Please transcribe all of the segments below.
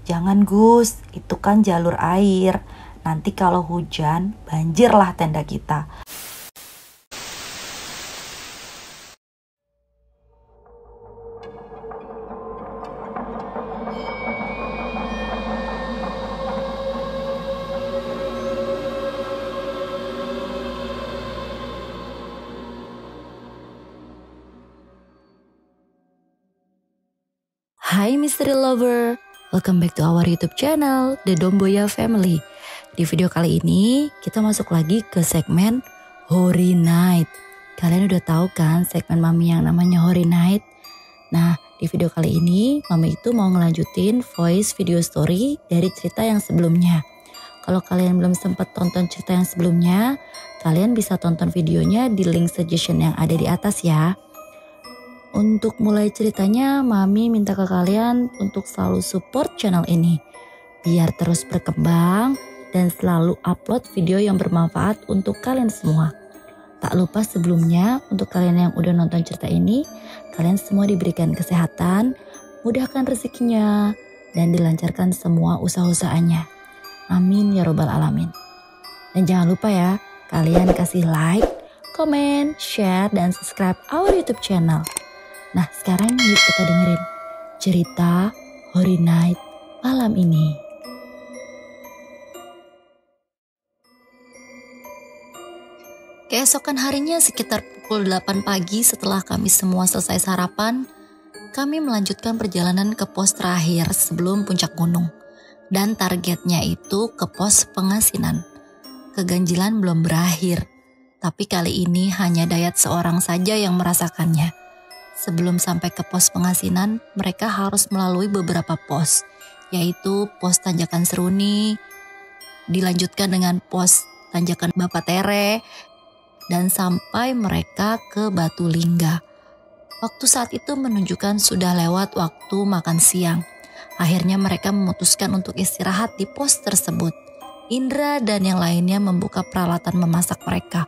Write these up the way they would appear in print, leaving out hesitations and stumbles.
Jangan Gus, itu kan jalur air. Nanti kalau hujan, banjirlah tenda kita. Hai Mystery Lover, welcome back to our YouTube channel, The Domboya Family. Di video kali ini, kita masuk lagi ke segmen Horror Night. Kalian udah tahu kan segmen Mami yang namanya Horror Night? Nah, di video kali ini, Mami itu mau ngelanjutin voice video story dari cerita yang sebelumnya. Kalau kalian belum sempat tonton cerita yang sebelumnya, kalian bisa tonton videonya di link suggestion yang ada di atas ya. Untuk mulai ceritanya, Mami minta ke kalian untuk selalu support channel ini biar terus berkembang dan selalu upload video yang bermanfaat untuk kalian semua. Tak lupa sebelumnya, untuk kalian yang udah nonton cerita ini, kalian semua diberikan kesehatan, mudahkan rezekinya, dan dilancarkan semua usaha-usahanya. Amin ya robbal alamin. Dan jangan lupa ya, kalian kasih like, comment, share, dan subscribe our YouTube channel. Nah, sekarang yuk kita dengerin cerita Horror Night malam ini. Keesokan harinya sekitar pukul 8 pagi setelah kami semua selesai sarapan, kami melanjutkan perjalanan ke pos terakhir sebelum puncak gunung. Dan targetnya itu ke pos Pengasinan. Keganjilan belum berakhir, tapi kali ini hanya Dayat seorang saja yang merasakannya. Sebelum sampai ke pos Pengasinan, mereka harus melalui beberapa pos, yaitu pos Tanjakan Seruni, dilanjutkan dengan pos Tanjakan Bapak Tere, dan sampai mereka ke Batu Lingga. Waktu saat itu menunjukkan sudah lewat waktu makan siang. Akhirnya mereka memutuskan untuk istirahat di pos tersebut. Indra dan yang lainnya membuka peralatan memasak mereka.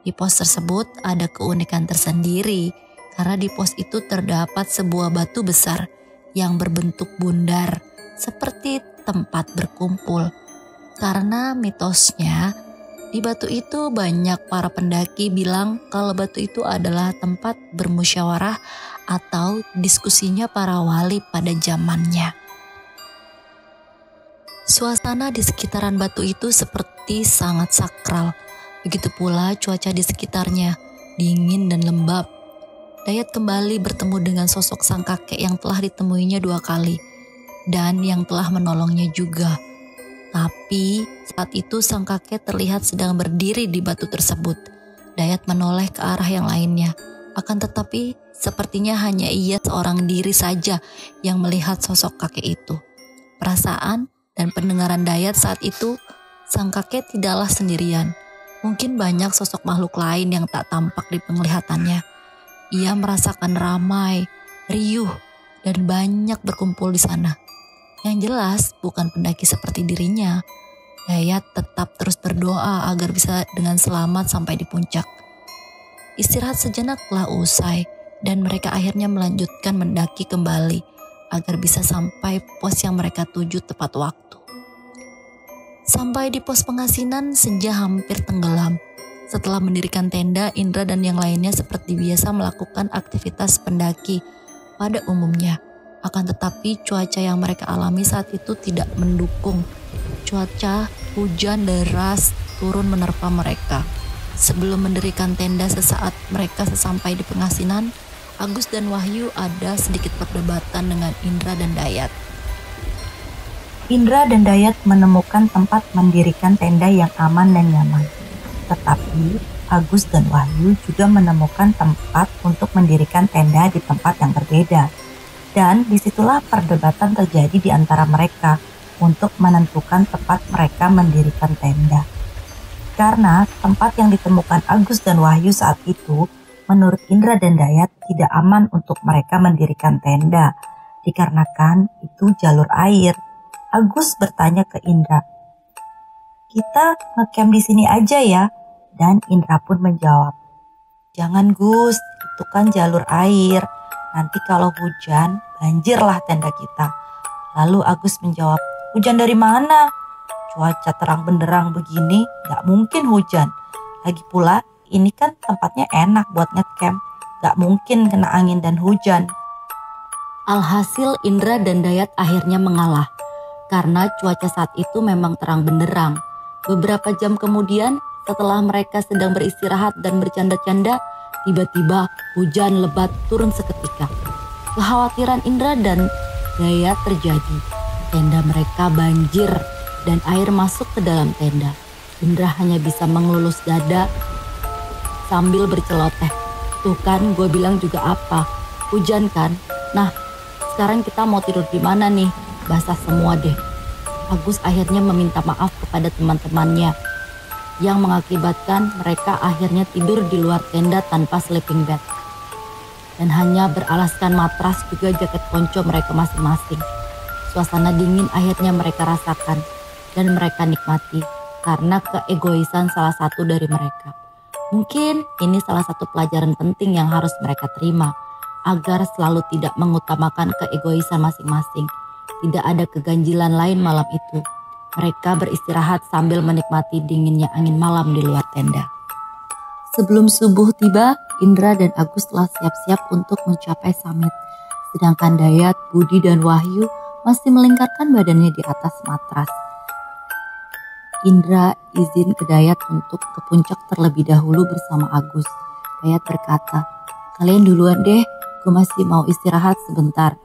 Di pos tersebut ada keunikan tersendiri, karena di pos itu terdapat sebuah batu besar yang berbentuk bundar seperti tempat berkumpul. Karena mitosnya, di batu itu banyak para pendaki bilang kalau batu itu adalah tempat bermusyawarah atau diskusinya para wali pada zamannya. Suasana di sekitaran batu itu seperti sangat sakral. Begitu pula cuaca di sekitarnya, dingin dan lembab. Dayat kembali bertemu dengan sosok sang kakek yang telah ditemuinya 2 kali dan yang telah menolongnya juga. Tapi saat itu sang kakek terlihat sedang berdiri di batu tersebut. Dayat menoleh ke arah yang lainnya. Akan tetapi sepertinya hanya ia seorang diri saja yang melihat sosok kakek itu. Perasaan dan pendengaran Dayat saat itu, sang kakek tidaklah sendirian. Mungkin banyak sosok makhluk lain yang tak tampak di penglihatannya. Ia merasakan ramai, riuh, dan banyak berkumpul di sana. Yang jelas bukan pendaki seperti dirinya. Dayat tetap terus berdoa agar bisa dengan selamat sampai di puncak. Istirahat sejenak telah usai dan mereka akhirnya melanjutkan mendaki kembali agar bisa sampai pos yang mereka tuju tepat waktu. Sampai di pos Pengasinan, senja hampir tenggelam. Setelah mendirikan tenda, Indra dan yang lainnya seperti biasa melakukan aktivitas pendaki pada umumnya. Akan tetapi cuaca yang mereka alami saat itu tidak mendukung. Cuaca hujan deras turun menerpa mereka. Sebelum mendirikan tenda sesaat mereka sesampai di Pengasinan, Agus dan Wahyu ada sedikit perdebatan dengan Indra dan Dayat. Indra dan Dayat menemukan tempat mendirikan tenda yang aman dan nyaman. Tetapi Agus dan Wahyu juga menemukan tempat untuk mendirikan tenda di tempat yang berbeda. Dan disitulah perdebatan terjadi di antara mereka untuk menentukan tempat mereka mendirikan tenda. Karena tempat yang ditemukan Agus dan Wahyu saat itu, menurut Indra dan Dayat tidak aman untuk mereka mendirikan tenda, dikarenakan itu jalur air. Agus bertanya ke Indra, "Kita ngecamp di sini aja ya?" Dan Indra pun menjawab, "Jangan Gus, itu kan jalur air. Nanti kalau hujan, banjirlah tenda kita." Lalu Agus menjawab, hujan dari mana? Cuaca terang benderang begini, gak mungkin hujan. Lagi pula, ini kan tempatnya enak buat ngecamp. Gak mungkin kena angin dan hujan. Alhasil Indra dan Dayat akhirnya mengalah. Karena cuaca saat itu memang terang benderang. Beberapa jam kemudian, setelah mereka sedang beristirahat dan bercanda-canda, tiba-tiba hujan lebat turun seketika. Kekhawatiran Indra dan Dayat terjadi. Tenda mereka banjir dan air masuk ke dalam tenda. Indra hanya bisa mengelulus dada sambil berceloteh. Tuh kan, gue bilang juga apa? Hujan kan? Nah, sekarang kita mau tidur di mana nih? Basah semua deh. Agus akhirnya meminta maaf kepada teman-temannya yang mengakibatkan mereka akhirnya tidur di luar tenda tanpa sleeping bag. Dan hanya beralaskan matras juga jaket ponco mereka masing-masing. Suasana dingin akhirnya mereka rasakan dan mereka nikmati karena keegoisan salah satu dari mereka. Mungkin ini salah satu pelajaran penting yang harus mereka terima agar selalu tidak mengutamakan keegoisan masing-masing. Tidak ada keganjilan lain malam itu. Mereka beristirahat sambil menikmati dinginnya angin malam di luar tenda. Sebelum subuh tiba, Indra dan Agus telah siap-siap untuk mencapai summit. Sedangkan Dayat, Budi, dan Wahyu masih melingkarkan badannya di atas matras. Indra izin ke Dayat untuk ke puncak terlebih dahulu bersama Agus. Dayat berkata, kalian duluan deh, gue masih mau istirahat sebentar.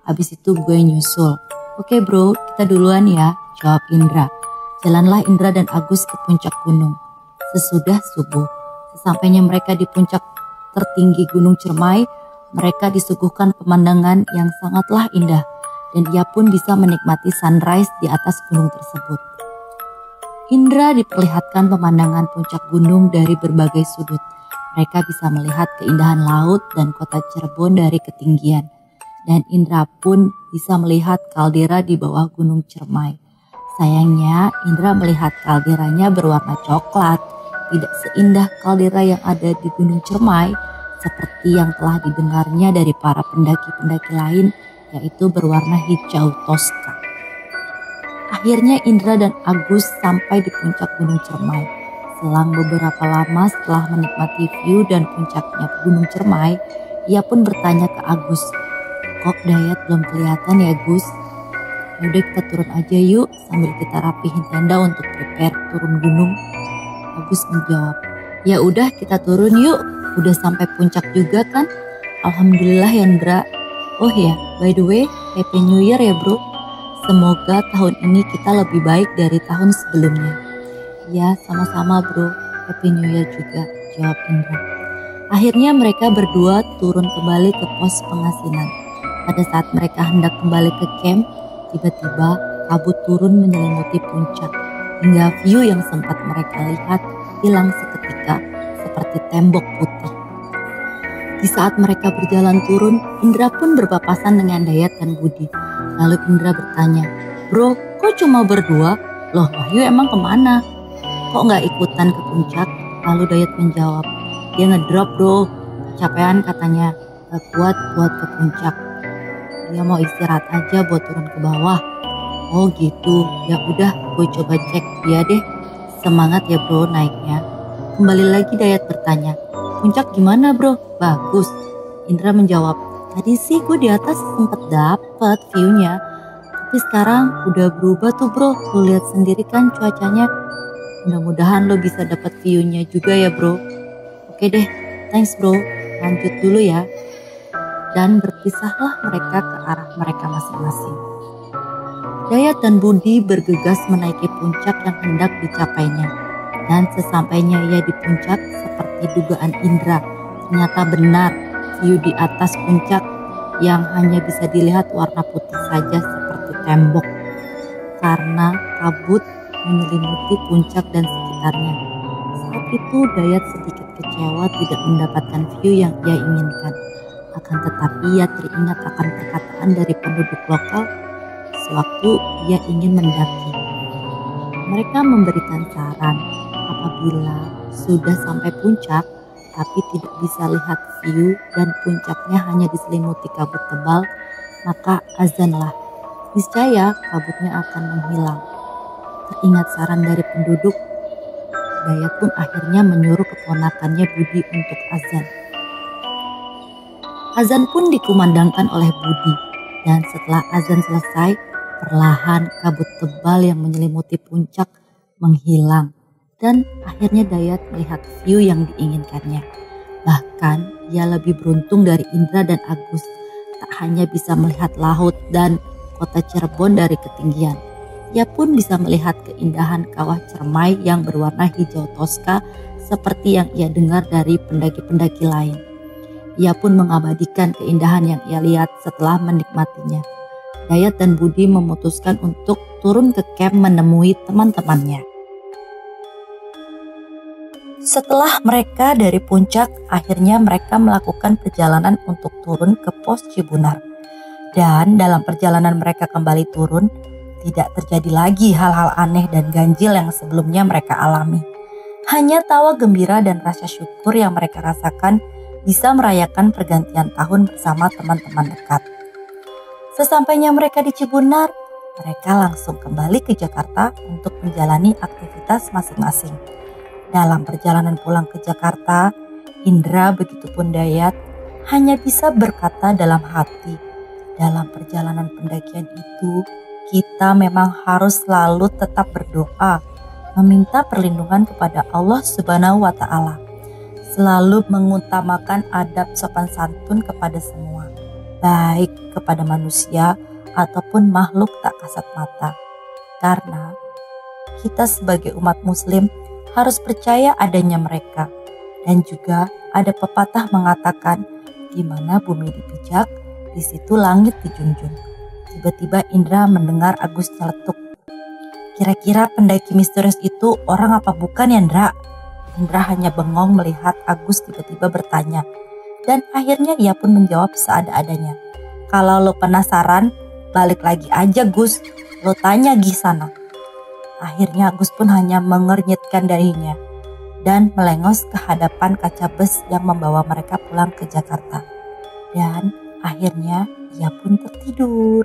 Habis itu gue nyusul. Oke bro, kita duluan ya, jawab Indra. Jalanlah Indra dan Agus ke puncak gunung. Sesudah subuh, sesampainya mereka di puncak tertinggi Gunung Cermai, mereka disuguhkan pemandangan yang sangatlah indah dan ia pun bisa menikmati sunrise di atas gunung tersebut. Indra diperlihatkan pemandangan puncak gunung dari berbagai sudut. Mereka bisa melihat keindahan laut dan kota Cirebon dari ketinggian. Dan Indra pun bisa melihat kaldera di bawah Gunung Cermai. Sayangnya Indra melihat kalderanya berwarna coklat, tidak seindah kaldera yang ada di Gunung Cermai seperti yang telah didengarnya dari para pendaki-pendaki lain, yaitu berwarna hijau toska. Akhirnya Indra dan Agus sampai di puncak Gunung Cermai. Selang beberapa lama setelah menikmati view dan puncaknya Gunung Cermai, ia pun bertanya ke Agus, kok Dayat belum kelihatan ya Gus? Yaudah kita turun aja yuk sambil kita rapihin tenda untuk prepare turun gunung. Agus menjawab, ya udah kita turun yuk, udah sampai puncak juga kan? Alhamdulillah ya Indra. Oh ya, by the way, Happy New Year ya bro. Semoga tahun ini kita lebih baik dari tahun sebelumnya. Ya sama-sama bro, Happy New Year juga, jawab Indra. Akhirnya mereka berdua turun kembali ke pos pengasinan. Pada saat mereka hendak kembali ke camp, tiba-tiba kabut turun menyelimuti puncak. Hingga view yang sempat mereka lihat hilang seketika seperti tembok putih. Di saat mereka berjalan turun, Indra pun berpapasan dengan Dayat dan Budi. Lalu Indra bertanya, bro kok cuma berdua? Loh Wahyu emang kemana? Kok gak ikutan ke puncak? Lalu Dayat menjawab, dia ngedrop bro, kecapean katanya, gak kuat buat ke puncak. Dia mau istirahat aja buat turun ke bawah. Oh gitu, ya udah gue coba cek dia deh. Semangat ya bro naiknya. Kembali lagi Dayat bertanya, puncak gimana bro? Bagus. Indra menjawab, tadi sih gue di atas sempet dapet view-nya. Tapi sekarang udah berubah tuh bro, lu lihat sendiri kan cuacanya. Mudah-mudahan lo bisa dapat view-nya juga ya bro. Oke deh, thanks bro, lanjut dulu ya. Dan berpisahlah mereka ke arah mereka masing-masing. Dayat dan Budi bergegas menaiki puncak yang hendak dicapainya. Dan sesampainya ia di puncak, seperti dugaan Indra, ternyata benar view di atas puncak yang hanya bisa dilihat warna putih saja seperti tembok. Karena kabut menyelimuti puncak dan sekitarnya. Saat itu Dayat sedikit kecewa tidak mendapatkan view yang ia inginkan. Akan tetapi ia teringat akan perkataan dari penduduk lokal sewaktu ia ingin mendaki. Mereka memberikan saran apabila sudah sampai puncak tapi tidak bisa lihat view dan puncaknya hanya diselimuti kabut tebal, maka azanlah. niscaya kabutnya akan menghilang. Teringat saran dari penduduk, Dayat pun akhirnya menyuruh keponakannya Budi untuk azan. Azan pun dikumandangkan oleh Budi, dan setelah azan selesai, perlahan kabut tebal yang menyelimuti puncak menghilang, dan akhirnya Dayat melihat view yang diinginkannya. Bahkan ia lebih beruntung dari Indra dan Agus, tak hanya bisa melihat laut dan kota Cirebon dari ketinggian. Ia pun bisa melihat keindahan kawah Cermai yang berwarna hijau toska seperti yang ia dengar dari pendaki-pendaki lain. Ia pun mengabadikan keindahan yang ia lihat setelah menikmatinya. Dayat dan Budi memutuskan untuk turun ke camp menemui teman-temannya. Setelah mereka dari puncak, akhirnya mereka melakukan perjalanan untuk turun ke pos Cibunar. Dan dalam perjalanan mereka kembali turun, tidak terjadi lagi hal-hal aneh dan ganjil yang sebelumnya mereka alami. Hanya tawa gembira dan rasa syukur yang mereka rasakan bisa merayakan pergantian tahun bersama teman-teman dekat. Sesampainya mereka di Cibunar, mereka langsung kembali ke Jakarta untuk menjalani aktivitas masing-masing. Dalam perjalanan pulang ke Jakarta, Indra begitupun Dayat hanya bisa berkata dalam hati, dalam perjalanan pendakian itu, kita memang harus selalu tetap berdoa, meminta perlindungan kepada Allah Subhanahu wa Ta'ala, selalu mengutamakan adab sopan santun kepada semua, baik kepada manusia ataupun makhluk tak kasat mata. Karena kita sebagai umat muslim harus percaya adanya mereka. Dan juga ada pepatah mengatakan, di mana bumi dipijak, di situ langit dijunjung. Tiba-tiba Indra mendengar Agus nyeletuk. Kira-kira pendaki misterius itu orang apa bukan ya, Indra? Indra hanya bengong melihat Agus tiba-tiba bertanya. Dan akhirnya ia pun menjawab seada-adanya. Kalau lo penasaran, balik lagi aja Gus. Lo tanya Gi sana. Akhirnya Agus pun hanya mengernyitkan dahinya dan melengos ke hadapan kaca bus yang membawa mereka pulang ke Jakarta. Dan akhirnya ia pun tertidur.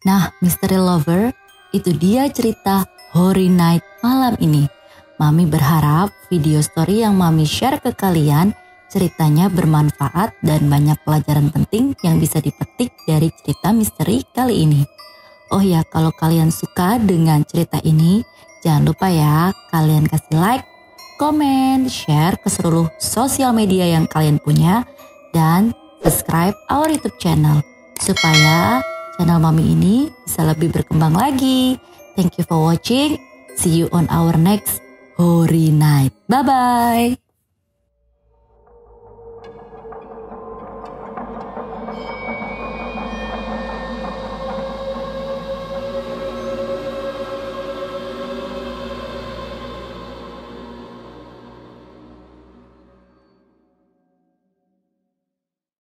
Nah, Mystery Lover, itu dia cerita Horror Night malam ini. Mami berharap video story yang Mami share ke kalian ceritanya bermanfaat dan banyak pelajaran penting yang bisa dipetik dari cerita misteri kali ini. Oh ya, kalau kalian suka dengan cerita ini, jangan lupa ya kalian kasih like, komen, share ke seluruh sosial media yang kalian punya, dan subscribe our YouTube channel supaya channel Mami ini bisa lebih berkembang lagi. Thank you for watching. See you on our next Horror Night. Bye-bye.